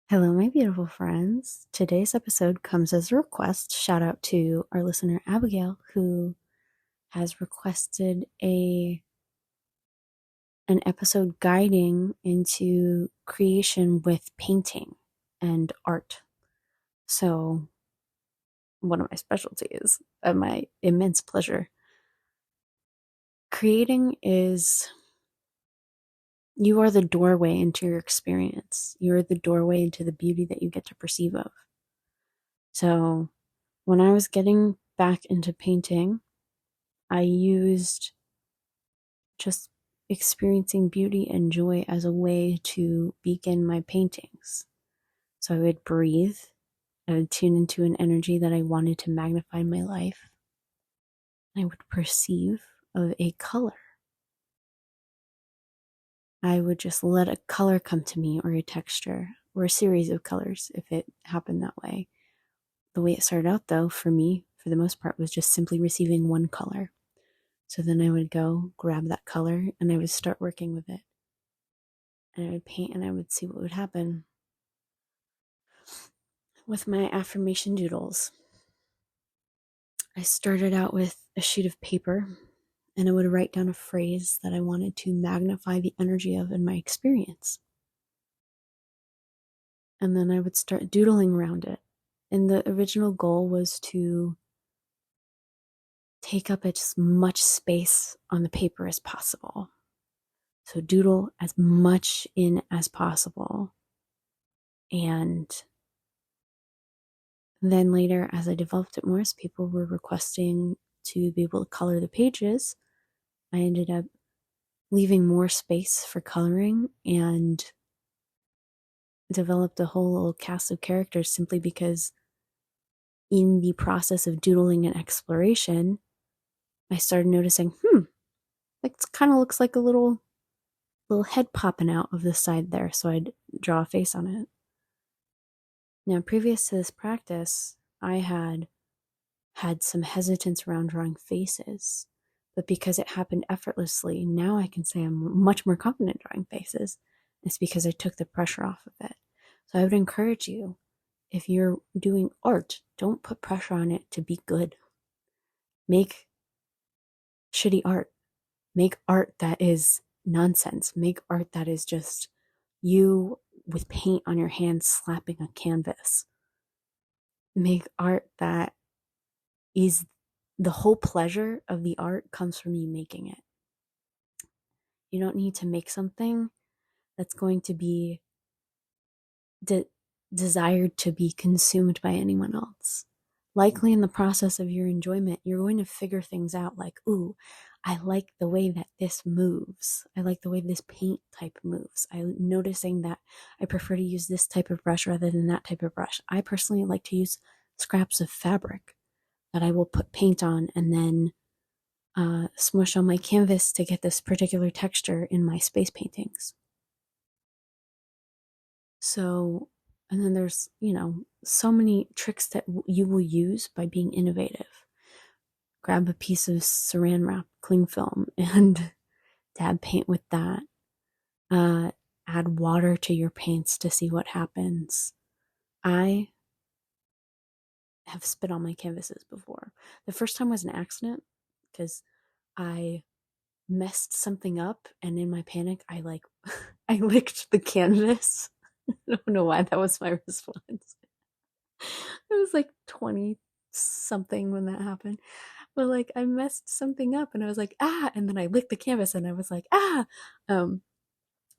Hello, my beautiful friends. Today's episode comes as a request. Shout out to our listener Abigail, who has requested an episode guiding into creation with painting and art. So, one of my specialties, of my immense pleasure. Creating is you are the doorway into your experience. You're the doorway into the beauty that you get to perceive of. So, when I was getting back into painting, I used just experiencing beauty and joy as a way to begin my paintings. So I would breathe, I would tune into an energy that I wanted to magnify in my life. I would perceive of a color. I would just let a color come to me, or a texture, or a series of colors if it happened that way. The way it started out, though, for me, for the most part, was just simply receiving one color. So then I would go grab that color and I would start working with it. And I would paint and I would see what would happen. With my affirmation doodles, I started out with a sheet of paper and I would write down a phrase that I wanted to magnify the energy of in my experience. And then I would start doodling around it. And the original goal was to take up as much space on the paper as possible. So doodle as much in as possible. And then later, as I developed it more, as people were requesting to be able to color the pages, I ended up leaving more space for coloring and developed a whole little cast of characters simply because in the process of doodling and exploration, I started noticing, like it kind of looks like a little head popping out of the side there. So I'd draw a face on it. Now, previous to this practice, I had some hesitance around drawing faces, but because it happened effortlessly, now I can say I'm much more confident drawing faces. It's because I took the pressure off of it. So I would encourage you, if you're doing art, don't put pressure on it to be good. Make shitty art. Make art that is nonsense. Make art that is just you with paint on your hands slapping a canvas. Make art that is the whole pleasure of the art comes from you making it. You don't need to make something that's going to be desired to be consumed by anyone else. Likely in the process of your enjoyment, you're going to figure things out like, ooh, I like the way that this moves. I like the way this paint type moves. I'm noticing that I prefer to use this type of brush rather than that type of brush. I personally like to use scraps of fabric that I will put paint on and then smush on my canvas to get this particular texture in my space paintings. So, and then there's, so many tricks that you will use by being innovative. Grab a piece of saran wrap, cling film, and dab paint with that. Add water to your paints to see what happens. I have spit on my canvases before. The first time was an accident because I messed something up, and in my panic, I licked the canvas. I don't know why that was my response. I was like 20 something when that happened. But like I messed something up and I was like, ah, and then I licked the canvas and I was like, ah. Um,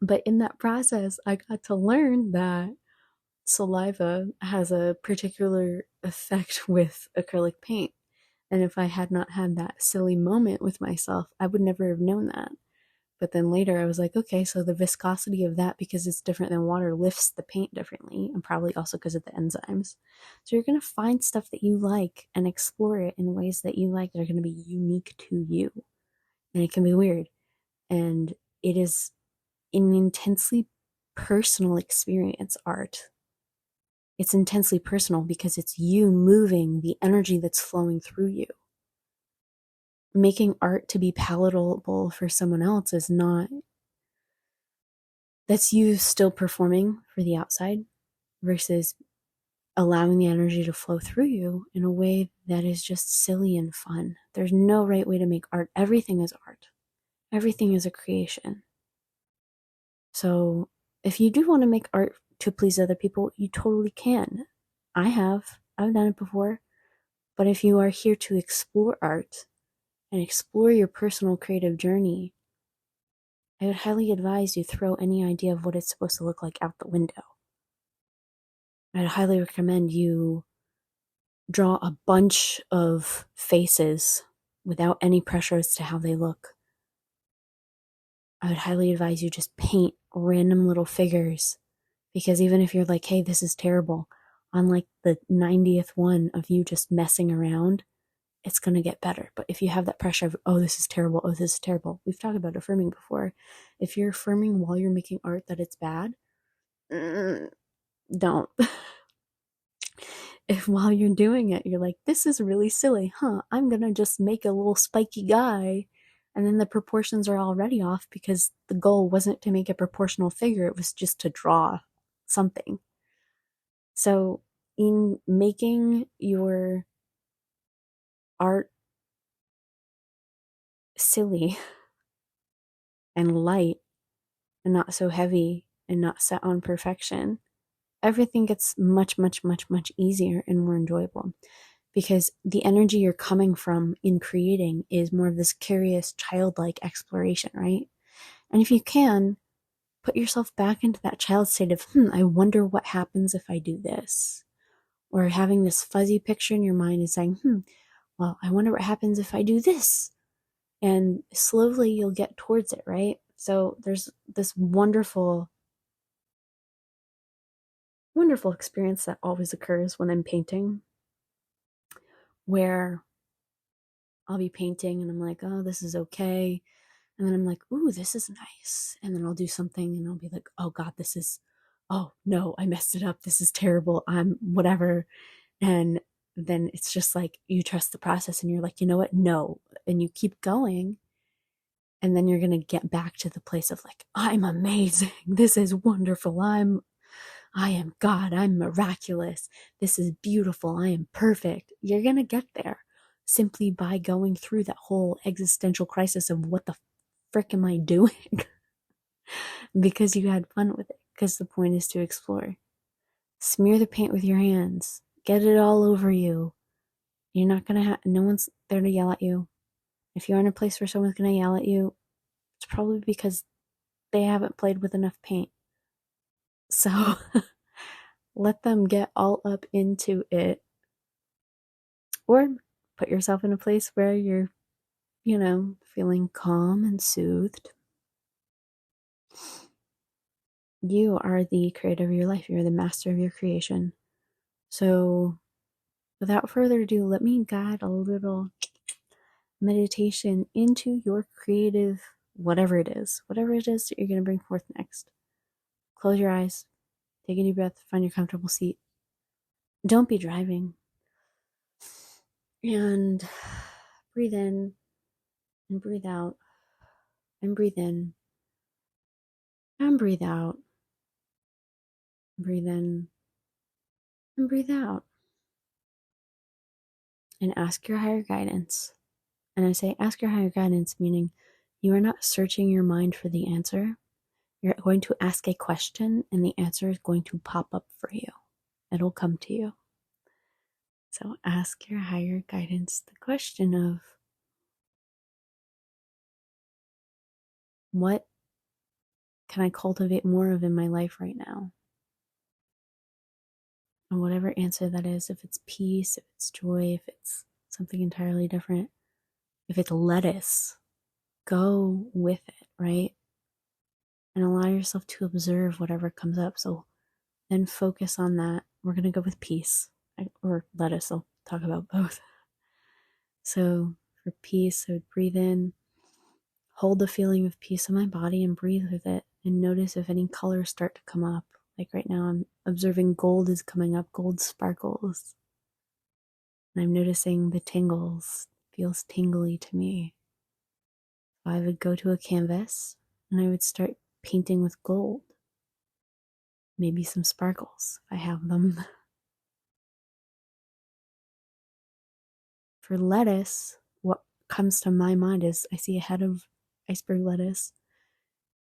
but in that process, I got to learn that saliva has a particular effect with acrylic paint. And if I had not had that silly moment with myself, I would never have known that. But then later I was like, okay, so the viscosity of that, because it's different than water, lifts the paint differently, and probably also because of the enzymes. So you're going to find stuff that you like and explore it in ways that you like that are going to be unique to you. And it can be weird. And it is an intensely personal experience, art. It's intensely personal because it's you moving the energy that's flowing through you. Making art to be palatable for someone else is not, that's you still performing for the outside, versus allowing the energy to flow through you in a way that is just silly and fun. There's no right way to make art. Everything is art. Everything is a creation. So if you do want to make art to please other people, you totally can. I've done it before. But if you are here to explore art and explore your personal creative journey, I would highly advise you throw any idea of what it's supposed to look like out the window. I'd highly recommend you draw a bunch of faces without any pressure as to how they look. I would highly advise you just paint random little figures, because even if you're like, hey, this is terrible, on like the 90th one of you just messing around, it's going to get better. But if you have that pressure of, oh, this is terrible, oh, this is terrible, we've talked about affirming before. If you're affirming while you're making art that it's bad, don't. If while you're doing it, you're like, this is really silly, I'm going to just make a little spiky guy. And then the proportions are already off because the goal wasn't to make a proportional figure, it was just to draw something. So, in making your art silly and light and not so heavy and not set on perfection, everything gets much, much, much, much easier and more enjoyable, because the energy you're coming from in creating is more of this curious, childlike exploration, right? And if you can, put yourself back into that child state of, I wonder what happens if I do this. Or having this fuzzy picture in your mind and saying, well, I wonder what happens if I do this. And slowly you'll get towards it, right? So there's this wonderful, wonderful experience that always occurs when I'm painting, where I'll be painting and I'm like, oh, this is okay. And then I'm like, ooh, this is nice. And then I'll do something and I'll be like, oh God, oh no, I messed it up. This is terrible. I'm whatever. And then it's just like, you trust the process and you're like, you know what? No. And you keep going. And then you're going to get back to the place of like, I'm amazing. This is wonderful. I am God. I'm miraculous. This is beautiful. I am perfect. You're going to get there simply by going through that whole existential crisis of what the frick am I doing? Because you had fun with it. Because the point is to explore. Smear the paint with your hands. Get it all over you. You're not going to no one's there to yell at you. If you're in a place where someone's going to yell at you, it's probably because they haven't played with enough paint. So let them get all up into it. Or put yourself in a place where you're, feeling calm and soothed. You are the creator of your life. You're the master of your creation. So without further ado, let me guide a little meditation into your creative, whatever it is that you're going to bring forth next. Close your eyes, take a deep breath, find your comfortable seat. Don't be driving. And breathe in and breathe out and breathe in and breathe out. Breathe in and breathe out. And ask your higher guidance. And I say ask your higher guidance, meaning you are not searching your mind for the answer. You're going to ask a question and the answer is going to pop up for you. It'll come to you. So ask your higher guidance the question of, what can I cultivate more of in my life right now? And whatever answer that is, if it's peace, if it's joy, if it's something entirely different, if it's lettuce, go with it, right? And allow yourself to observe whatever comes up. So then focus on that. We're going to go with peace or lettuce. I'll talk about both. So for peace, I would breathe in, hold the feeling of peace in my body and breathe with it, and notice if any colors start to come up. Like right now, I'm observing gold is coming up, gold sparkles. And I'm noticing the tingles, feels tingly to me. I would go to a canvas and I would start painting with gold. maybe some sparkles if I have them. For lettuce, what comes to my mind is I see a head of iceberg lettuce,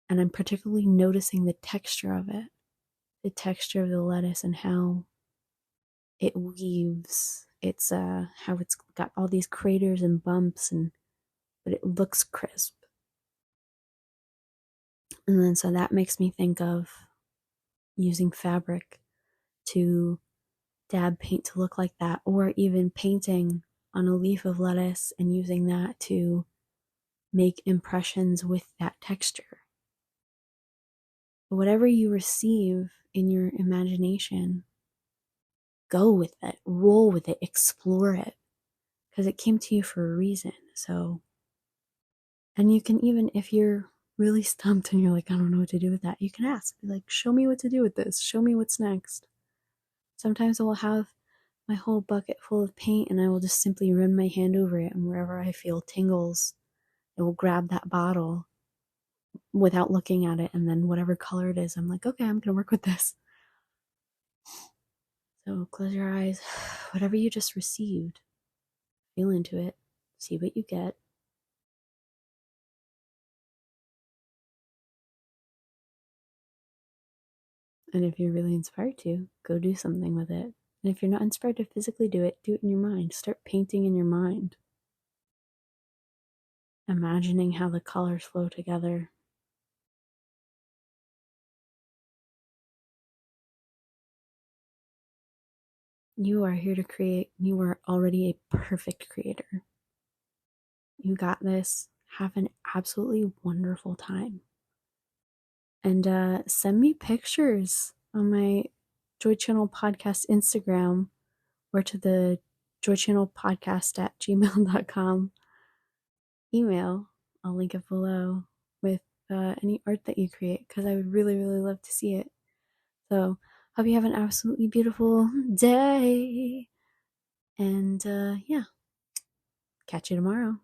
and I'm particularly noticing the texture of it, the texture of the lettuce and how it weaves. It's how it's got all these craters and bumps, and but it looks crisp. And then so that makes me think of using fabric to dab paint to look like that, or even painting on a leaf of lettuce and using that to make impressions with that texture. But whatever you receive in your imagination, go with it, roll with it, explore it, because it came to you for a reason. So, and you can even, if you're really stumped and you're like, I don't know what to do with that, you can ask, be like, show me what to do with this, show me what's next. Sometimes I will have my whole bucket full of paint and I will just simply run my hand over it, and wherever I feel tingles, I will grab that bottle without looking at it, and then whatever color it is, I'm like, okay, I'm gonna work with this. So close your eyes. Whatever you just received, feel into it, see what you get. And if you're really inspired to, go do something with it. And if you're not inspired to physically do it in your mind. Start painting in your mind, imagining how the colors flow together. You are here to create. You are already a perfect creator. You got this. Have an absolutely wonderful time. And send me pictures on my Joy Channel Podcast Instagram, or to the joychannelpodcast@gmail.com email. I'll link it below with any art that you create, because I would really, really love to see it. So, hope you have an absolutely beautiful day. And yeah, catch you tomorrow.